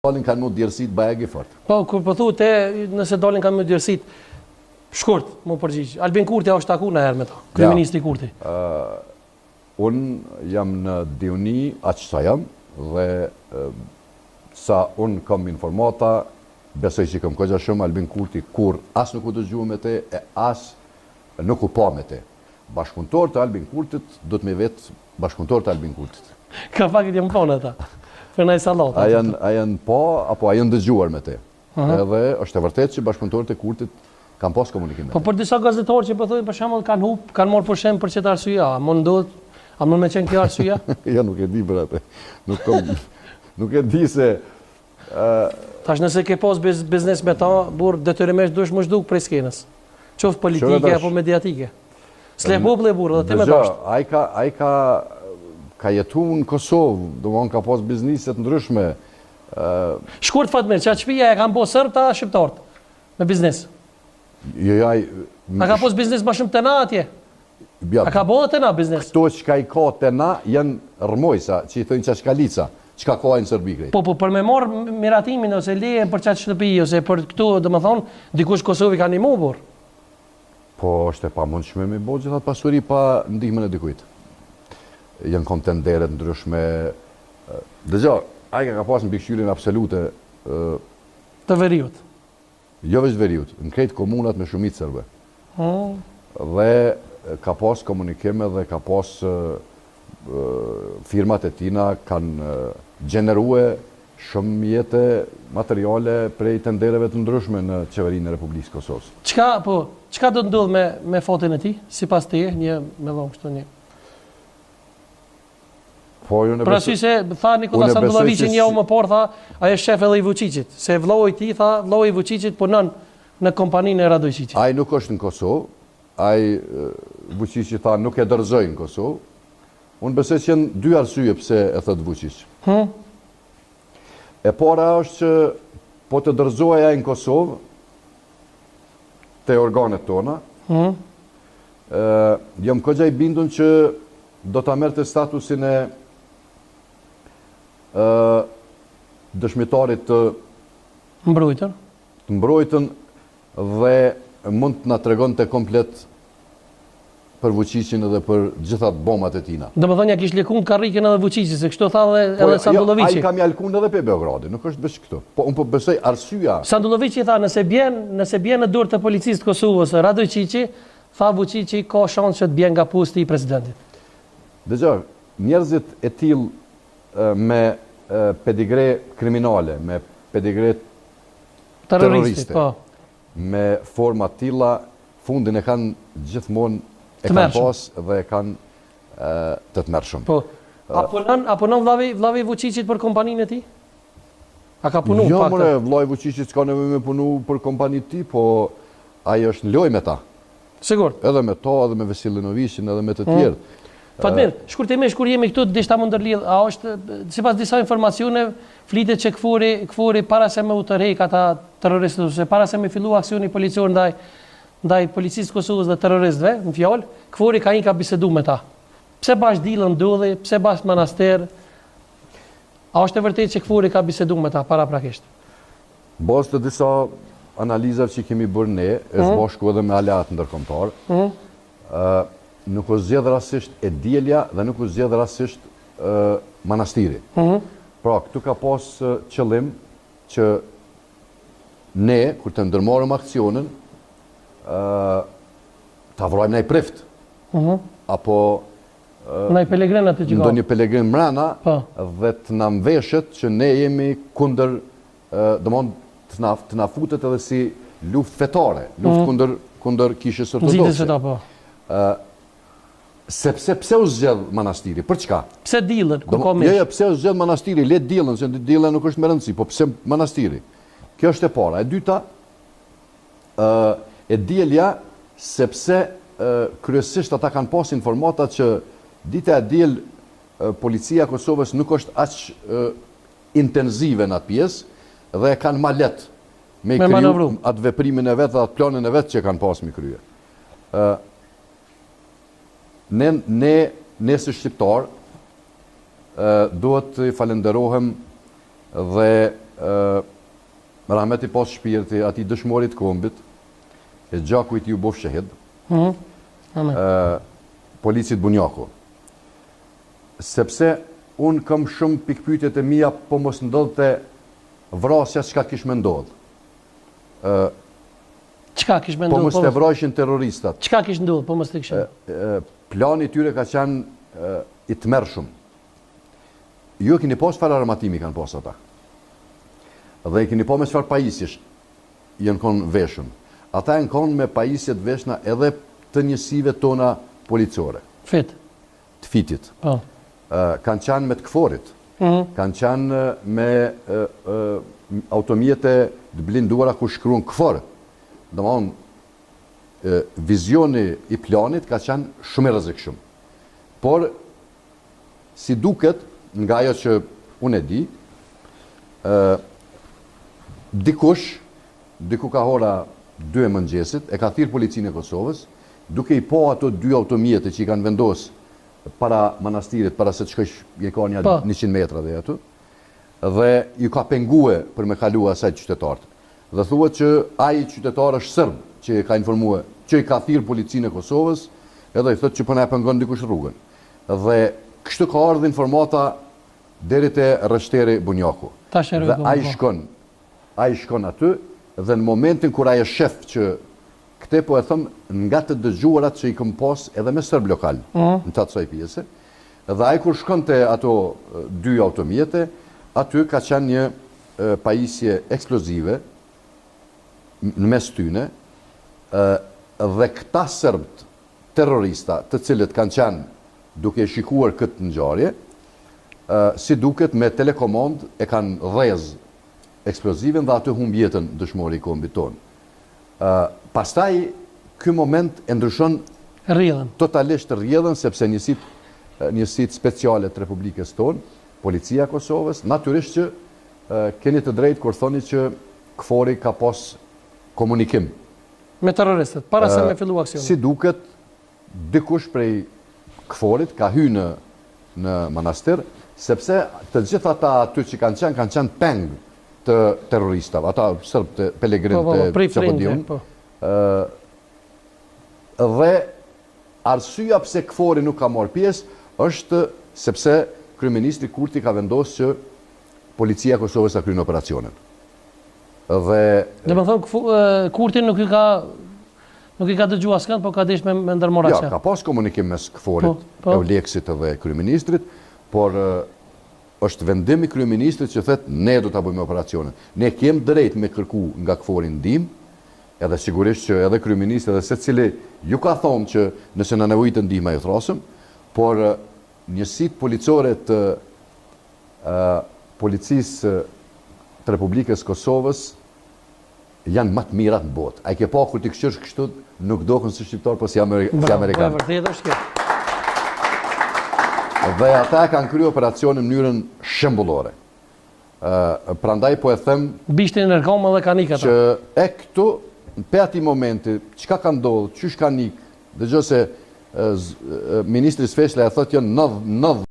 Dalin kanë mu djerësit bajegi fort. Po, kur pëthu te, nëse dalin kanë mu djerësit, shkurt, mu përgjigj. Albin Kurti është taku në herë me ta, kriministri Kurti. Unë jam në diuni, aq sa jam, dhe sa unë kam informata, besoj që kam këgja shumë, Albin Kurti kur as nuk u dëgju me te, e as nuk u pa me te. Bashkëpunëtor të Albin Kurtit, do të me vetë bashkëpunëtor të Albin Kurtit. Ka fakit jem pa në ta, për nëjë salat. A janë pa, apo a janë dëgjuar me te. Edhe është e vërtet që bashkëpunëtorët e Kurtit kanë pas komunikim me te. Po për disa gazetarë që pëthojnë, për shembull kanë hub, kanë marrë përshem për qëtë arsyeja, a mund me qenë kjo arsyeja? Ja, nuk e di për atë. Nuk e di se... Tash nëse ke pas biznes me ta, burë detyrimisht dush më zhduk prej skenës. Qoftë politike apo mediatike. S'le boble burë, dhe te me dashtë. Ai ka jetu në Kosovë, do më ka pas bizniset ndryshme. Shkurt Fatmir, që qëpija e kanë po sërb ta shqiptartë me biznes? A ka pos biznes ma shumë të na atje? A ka bo dhe të na biznes? Këto që ka i ka të na janë rëmojsa, që i thënë qashkalica, që ka ka e në Sërbi krejt. Po, për me marë miratimin ose leje për qatë shtëpi, ose për këtu, dhe më thonë, dikush Kosovi ka një mu, por? Po, është e pa mund shme me bo gjithat pasuri pa ndihmën e dikujt. Janë kontenderet ndryshme. Dëgjo, aja ka pas në bikëshyrin absolute... Të veriut? Jo veç veriut, në krejt komunat me shumit sërbe. Dhe ka pas komunikime dhe ka pas firmat e tina kanë gjenerue shumë jetë materiale prej tendereve të ndryshme në qeverinë e Republikës Kosovës. Qka do të ndodhë me fotin e ti, si pas të një me dhomë kështu një? Pra sy se, tha Nikola Sandullavici një më parë, tha, aje shef edhe i Vučićit, se vloj ti, tha, vloj i Vučićit punon në kompaninë e Radojčićit. Ai nuk është në Kosovë, ai Vučići tha nuk e dorëzoi në Kosovë. Unë besoj që janë dy arsye pse e thot Vučić. E para është që po të dorëzohej ai në Kosovë te organet tona. Jam këgja i bindun që do ta merrte statusin e dëshmitarit të mbrojtën dhe mund të na tregonte komplet për Vučićin edhe për gjithat bomat e tina. Dhe më thënja kish lekun karrikën edhe Vučići, se kështu tha edhe Sandullavici. Ai kam jalkun edhe pe Beogradi, nuk është bësh këtu. Po unë po besoj arsyeja. Sandullavici tha nëse bjen në dorë të policisë të Kosovës Radojčići, tha Vučići ka shans që të bjen nga posti i presidentit. Dëgjoj, njerëzit e tillë me pedigre kriminale, me pedigre terroriste, me forma tilla, fundin e kanë gjithmonë e kanë pas dhe e kanë të tmerrshëm. Po. A punon vllavi Vučićit për kompaninë e tij? A ka punu? Jo, more, vllai Vučićit s'ka nevojë me punu për kompaninë e tij, po ai është në lojë me ta. Sigurt. Edhe me ta, edhe me Veselinovićin, edhe me të tjerë. Fatmir, shkurtimisht kur jemi këtu dishta mund ndërlidh, a është sipas disa informacione flitet që Kfuri para se me u tërheq ata terroristët ose para se me fillu aksioni policor ndaj policisë Kosovës dhe terroristëve, në fjalë, Kfuri ka bisedu me ta. Pse bash dilën ndodhi, pse bash manaster? A është e vërtetë që Kfuri ka bisedu me ta paraprakisht? Bazë të disa analizave që kemi bërë ne, është bashku edhe me aleat ndërkombëtar, nuk u zgjedh rastisht e dielja dhe nuk u zgjedh rastisht manastiri. Pra, këtu ka pas qëllim që ne, kur të ndërmarrëm aksionin, ta vrojmë ndaj prift. Apo ndaj pelegrinat të gjigave. Ndonjë pelegrin mrena dhe të na mveshet që ne jemi kundër, domthon të na futet edhe si luftë fetare, luftë kundër kishës ortodokse. Sepse pse u zgjedh manastiri? Për çka? Pse dillën? Ku ka mish? Jo, pse u zgjedh manastiri? Le dillën, se dilla nuk është më rëndësi, po pse manastiri? Kjo është e para. E dyta, e dielja sepse kryesisht ata kanë pas informata që dita e diel policia e Kosovës nuk është aq intensive në atë pjesë dhe e kanë ma lehtë me kriju atë veprimin e vet dhe atë planin e vet që kanë pas me krye. Ne si shqiptar duhet të falenderohem dhe me rahmet i pas shpirti ati dëshmorit kombit, e gjaku i ti u bof shahid, policit Bunjaku. Sepse unë kam shumë pikpyetjet e mia, po mos ndodhte vrasja çka kish me ndodh. Çka kish me ndodh? Po mos të vrashin terroristat. Çka kish ndodh, po mos të kishin? Plani i tyre ka qenë i tmerrshëm. Ju e keni pas çfarë armatimi kanë pas ata. Dhe i keni pa me çfarë pajisjesh janë konë veshën. Ata janë konë me pajisjet veshna edhe të njësive tona policore. Fit. Të fitit. Po. Kanë qenë me të këforit. Kanë qenë me automjete të blinduara ku shkruan këfor. Domthon vizioni i planit ka qenë shumë i rrezikshëm. Por si duket nga ajo që unë e di, diku ka hora 2 e mëngjesit, e ka thirrë policinë e Kosovës, duke i po ato 2 automjete që i kanë vendosur para manastirit, para se të shkojsh je ka një 100 metra dhe aty, dhe ju ka pengue për me kalu asaj qytetarët. Dhe thuhet që ai qytetar është serb që ka informuar, që i ka thirrë policinë e Kosovës, edhe i thotë që po na pengon dikush rrugën. Dhe kështu ka ardhur informata deri te rreshteri Bunjaku. Dhe ai shkon aty dhe në momentin kur ai është shef që këte po e thëm nga të dëgjuarat që i këm pas edhe me sërb lokal në të atësoj pjese, dhe ai kur shkon të ato 2 automjete, aty ka qenë një pajisje eksplozive në mes tyne, dhe këta sërbt terrorista të cilët kanë qenë duke shikuar këtë ngjarje, si duket me telekomand e kanë dhez eksplozivin dhe aty humb jetën dëshmori i kombit tonë. Pastaj, ky moment e ndryshon totalisht rrjedhën, sepse njësit speciale të Republikës tonë, Policia e Kosovës, natyrisht që keni të drejtë kur thoni që këfori ka pas komunikim. Me terroristët, para se me fillu aksionin. Si duket, dikush prej këforit ka hyrë në manastir, sepse të gjitha ata aty që kanë qenë peng të terroristave, ata sërb të pelegrin të Qapodiun. Dhe arsyeja pse këfori nuk ka marrë pjesë është sepse kryeministri Kurti ka vendosur që Policia e Kosovës ta kryen operacionin. Dhe do të thonë Kurti nuk i ka dëgjuar askënd, po ka dish me ndërmarrje. Ja, ka pas komunikim mes këforit, Euleksit dhe kryeministrit, por është vendimi kryeministrit që thotë ne do ta bëjmë operacionin. Ne kemi drejt me kërku nga këfori ndihmë, edhe sigurisht që edhe kryeministri edhe secili ju ka thonë që nëse na nevojitet ndihma ju thrasëm, por njësitë policore të policisë të Republikës Kosovës janë më të mirat në botë. Ai ke pa kur ti këshirsh kështu nuk dokën si shqiptar, po si amerikan. Vërtet është kjo. Dhe ata kanë kryer operacionin në mënyrën shembullore. Prandaj po e them bishtin në rrekom edhe kanë ikë ata. Që këtu pe ati momenti çka ka ndodhur, çysh kanë ikë, dëgjoj se ministri Sfeshla e thotë janë 90